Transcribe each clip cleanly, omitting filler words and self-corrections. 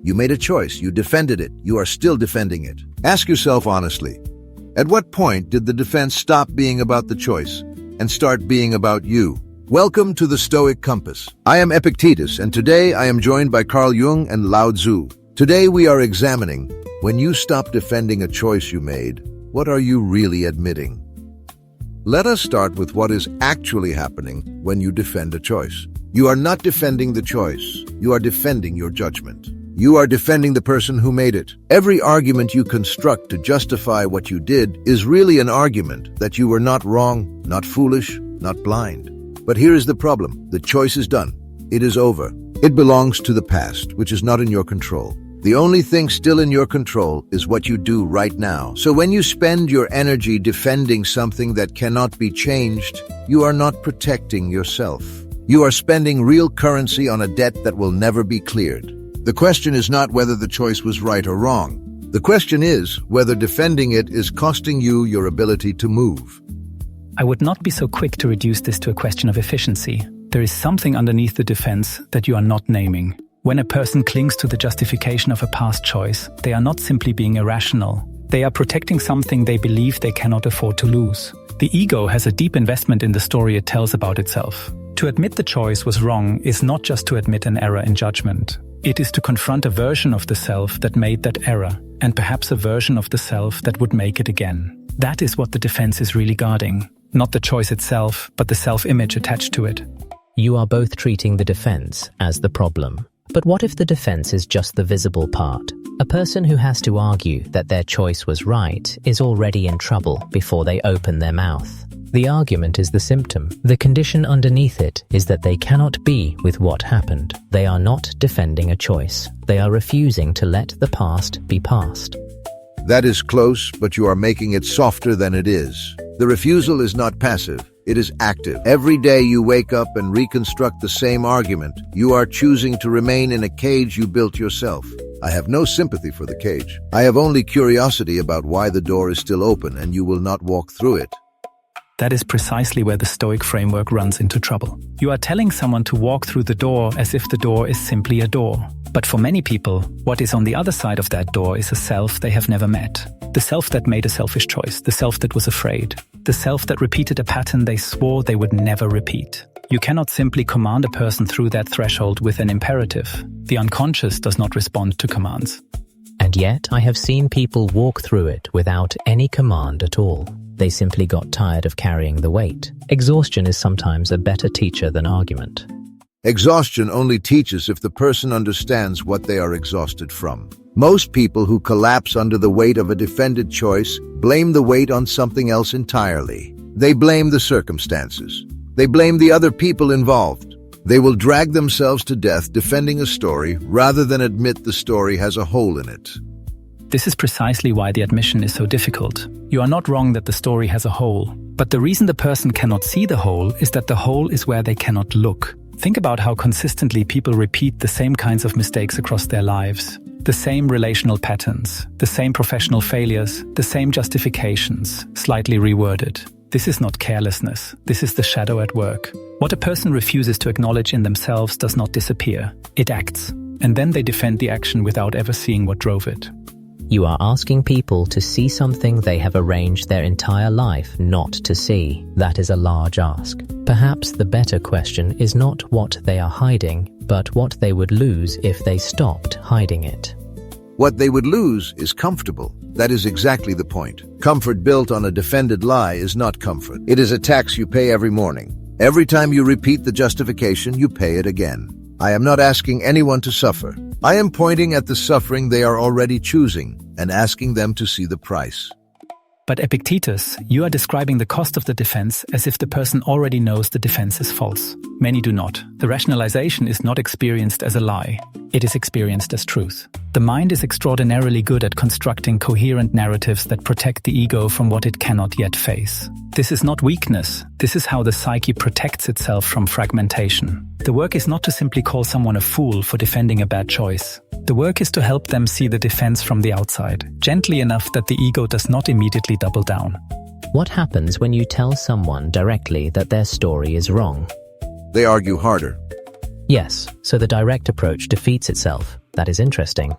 You made a choice, you defended it, you are still defending it. Ask yourself honestly, at what point did the defense stop being about the choice and start being about you? Welcome to the Stoic Compass. I am Epictetus, and today I am joined by Carl Jung and LAOZI. Today we are examining, when you stop defending a choice you made, what are you really admitting? Let us start with what is actually happening when you defend a choice. You are not defending the choice. You are defending your judgment. You are defending the person who made it. Every argument you construct to justify what you did is really an argument that you were not wrong, not foolish, not blind. But here is the problem. The choice is done. It is over. It belongs to the past, which is not in your control. The only thing still in your control is what you do right now. So when you spend your energy defending something that cannot be changed, you are not protecting yourself. You are spending real currency on a debt that will never be cleared. The question is not whether the choice was right or wrong. The question is whether defending it is costing you your ability to move. I would not be so quick to reduce this to a question of efficiency. There is something underneath the defense that you are not naming. When a person clings to the justification of a past choice, they are not simply being irrational. They are protecting something they believe they cannot afford to lose. The ego has a deep investment in the story it tells about itself. To admit the choice was wrong is not just to admit an error in judgment. It is to confront a version of the self that made that error, and perhaps a version of the self that would make it again. That is what the defense is really guarding. Not the choice itself, but the self-image attached to it. You are both treating the defense as the problem. But what if the defense is just the visible part? A person who has to argue that their choice was right is already in trouble before they open their mouth. The argument is the symptom. The condition underneath it is that they cannot be with what happened. They are not defending a choice. They are refusing to let the past be past. That is close, but you are making it softer than it is. The refusal is not passive. It is active. Every day you wake up and reconstruct the same argument. You are choosing to remain in a cage you built yourself. I have no sympathy for the cage. I have only curiosity about why the door is still open and you will not walk through it. That is precisely where the Stoic framework runs into trouble. You are telling someone to walk through the door as if the door is simply a door. But for many people, what is on the other side of that door is a self they have never met. The self that made a selfish choice, the self that was afraid, the self that repeated a pattern they swore they would never repeat. You cannot simply command a person through that threshold with an imperative. The unconscious does not respond to commands. And yet, I have seen people walk through it without any command at all. They simply got tired of carrying the weight. Exhaustion is sometimes a better teacher than argument. Exhaustion only teaches if the person understands what they are exhausted from. Most people who collapse under the weight of a defended choice blame the weight on something else entirely. They blame the circumstances. They blame the other people involved. They will drag themselves to death defending a story rather than admit the story has a hole in it. This is precisely why the admission is so difficult. You are not wrong that the story has a hole, but the reason the person cannot see the hole is that the hole is where they cannot look. Think about how consistently people repeat the same kinds of mistakes across their lives. The same relational patterns, the same professional failures, the same justifications, slightly reworded. This is not carelessness. This is the shadow at work. What a person refuses to acknowledge in themselves does not disappear. It acts. And then they defend the action without ever seeing what drove it. You are asking people to see something they have arranged their entire life not to see. That is a large ask. Perhaps the better question is not what they are hiding, but what they would lose if they stopped hiding it. What they would lose is comfortable. That is exactly the point. Comfort built on a defended lie is not comfort. It is a tax you pay every morning. Every time you repeat the justification, you pay it again. I am not asking anyone to suffer. I am pointing at the suffering they are already choosing and asking them to see the price. But Epictetus, you are describing the cost of the defense as if the person already knows the defense is false. Many do not. The rationalization is not experienced as a lie. It is experienced as truth. The mind is extraordinarily good at constructing coherent narratives that protect the ego from what it cannot yet face. This is not weakness. This is how the psyche protects itself from fragmentation. The work is not to simply call someone a fool for defending a bad choice. The work is to help them see the defense from the outside, gently enough that the ego does not immediately double down. What happens when you tell someone directly that their story is wrong? They argue harder. Yes, so the direct approach defeats itself. That is interesting.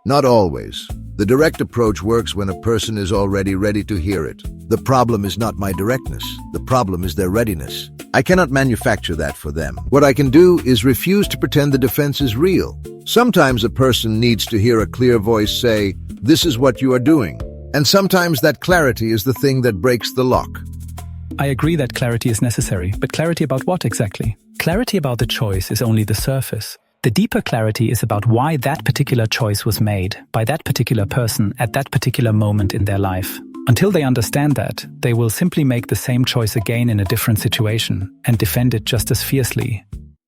Not always. The direct approach works when a person is already ready to hear it. The problem is not my directness. The problem is their readiness. I cannot manufacture that for them. What I can do is refuse to pretend the defense is real. Sometimes a person needs to hear a clear voice say, "This is what you are doing." And sometimes that clarity is the thing that breaks the lock. I agree that clarity is necessary, but clarity about what exactly? Clarity about the choice is only the surface. The deeper clarity is about why that particular choice was made by that particular person at that particular moment in their life. Until they understand that, they will simply make the same choice again in a different situation and defend it just as fiercely.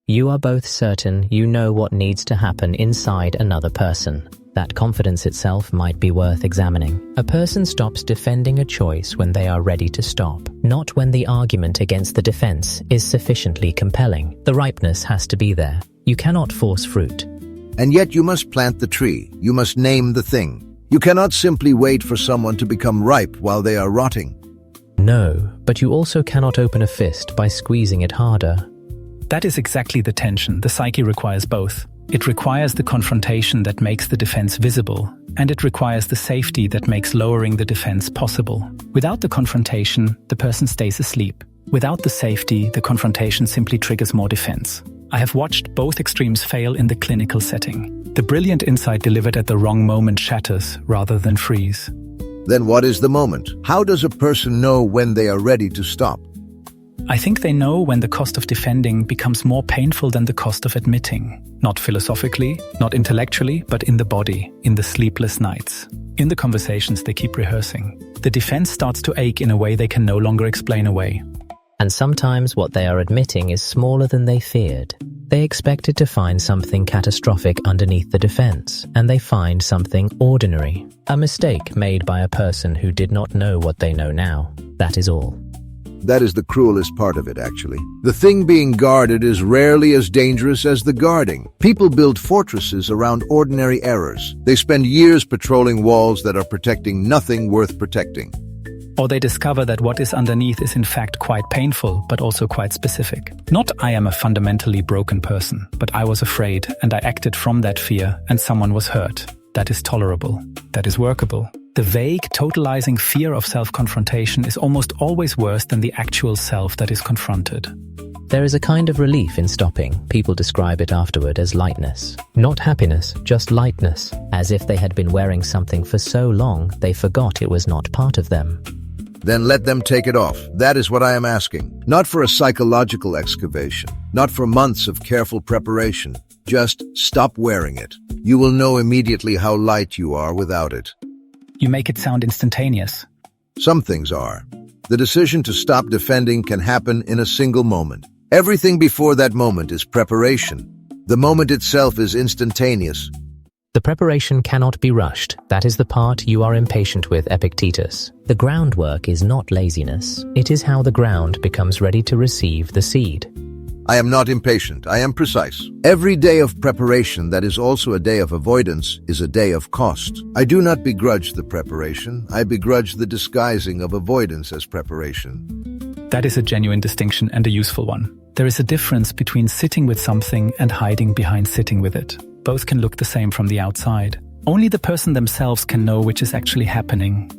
You are both certain you know what needs to happen inside another person. That confidence itself might be worth examining. A person stops defending a choice when they are ready to stop, not when the argument against the defense is sufficiently compelling. The ripeness has to be there. You cannot force fruit. And yet you must plant the tree. You must name the thing. You cannot simply wait for someone to become ripe while they are rotting. No, but you also cannot open a fist by squeezing it harder. That is exactly the tension. The psyche requires both. It requires the confrontation that makes the defense visible, and it requires the safety that makes lowering the defense possible. Without the confrontation, the person stays asleep. Without the safety, the confrontation simply triggers more defense. I have watched both extremes fail in the clinical setting. The brilliant insight delivered at the wrong moment shatters rather than frees. Then what is the moment? How does a person know when they are ready to stop? I think they know when the cost of defending becomes more painful than the cost of admitting. Not philosophically, not intellectually, but in the body, in the sleepless nights. In the conversations they keep rehearsing. The defense starts to ache in a way they can no longer explain away. And sometimes what they are admitting is smaller than they feared. They expected to find something catastrophic underneath the defense, and they find something ordinary. A mistake made by a person who did not know what they know now. That is all. That is the cruelest part of it, actually. The thing being guarded is rarely as dangerous as the guarding. People build fortresses around ordinary errors. They spend years patrolling walls that are protecting nothing worth protecting. Or they discover that what is underneath is in fact quite painful, but also quite specific. Not I am a fundamentally broken person, but I was afraid and I acted from that fear and someone was hurt. That is tolerable. That is workable. The vague, totalizing fear of self-confrontation is almost always worse than the actual self that is confronted. There is a kind of relief in stopping. People describe it afterward as lightness. Not happiness, just lightness. As if they had been wearing something for so long, they forgot it was not part of them. Then let them take it off. That is what I am asking. Not for a psychological excavation. Not for months of careful preparation. Just stop wearing it. You will know immediately how light you are without it. You make it sound instantaneous. Some things are. The decision to stop defending can happen in a single moment. Everything before that moment is preparation. The moment itself is instantaneous. The preparation cannot be rushed. That is the part you are impatient with, Epictetus. The groundwork is not laziness. It is how the ground becomes ready to receive the seed. I am not impatient. I am precise. Every day of preparation that is also a day of avoidance is a day of cost. I do not begrudge the preparation. I begrudge the disguising of avoidance as preparation. That is a genuine distinction and a useful one. There is a difference between sitting with something and hiding behind sitting with it. Both can look the same from the outside. Only the person themselves can know which is actually happening.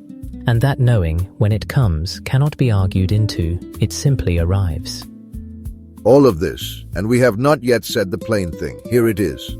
And that knowing, when it comes, cannot be argued into. It simply arrives. All of this, and we have not yet said the plain thing. Here it is.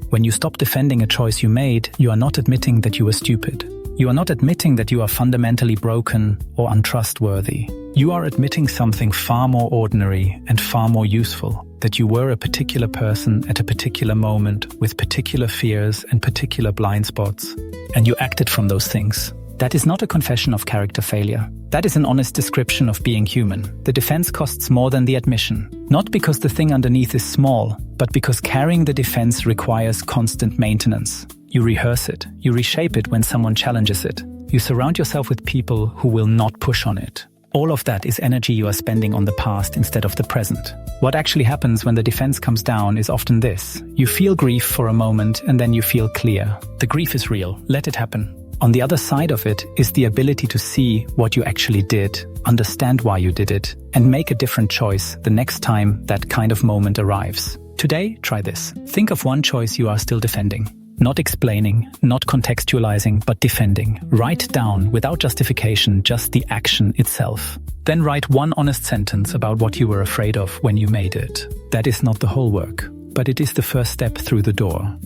When you stop defending a choice you made, you are not admitting that you were stupid. You are not admitting that you are fundamentally broken or untrustworthy. You are admitting something far more ordinary and far more useful, that you were a particular person at a particular moment with particular fears and particular blind spots, and you acted from those things. That is not a confession of character failure. That is an honest description of being human. The defense costs more than the admission. Not because the thing underneath is small, but because carrying the defense requires constant maintenance. You rehearse it. You reshape it when someone challenges it. You surround yourself with people who will not push on it. All of that is energy you are spending on the past instead of the present. What actually happens when the defense comes down is often this. You feel grief for a moment and then you feel clear. The grief is real. Let it happen. On the other side of it is the ability to see what you actually did, understand why you did it, and make a different choice the next time that kind of moment arrives. Today, try this. Think of one choice you are still defending. Not explaining, not contextualizing, but defending. Write down, without justification, just the action itself. Then write one honest sentence about what you were afraid of when you made it. That is not the whole work, but it is the first step through the door.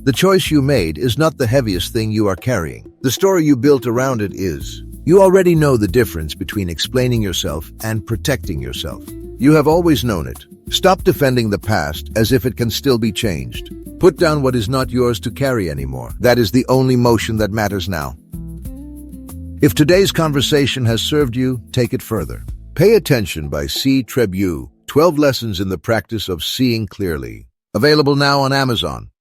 The choice you made is not the heaviest thing you are carrying. The story you built around it is. You already know the difference between explaining yourself and protecting yourself. You have always known it. Stop defending the past as if it can still be changed. Put down what is not yours to carry anymore. That is the only motion that matters now. If today's conversation has served you, take it further. Pay Attention by C. Trebu, 12 Lessons in the Practice of Seeing Clearly. Available now on Amazon.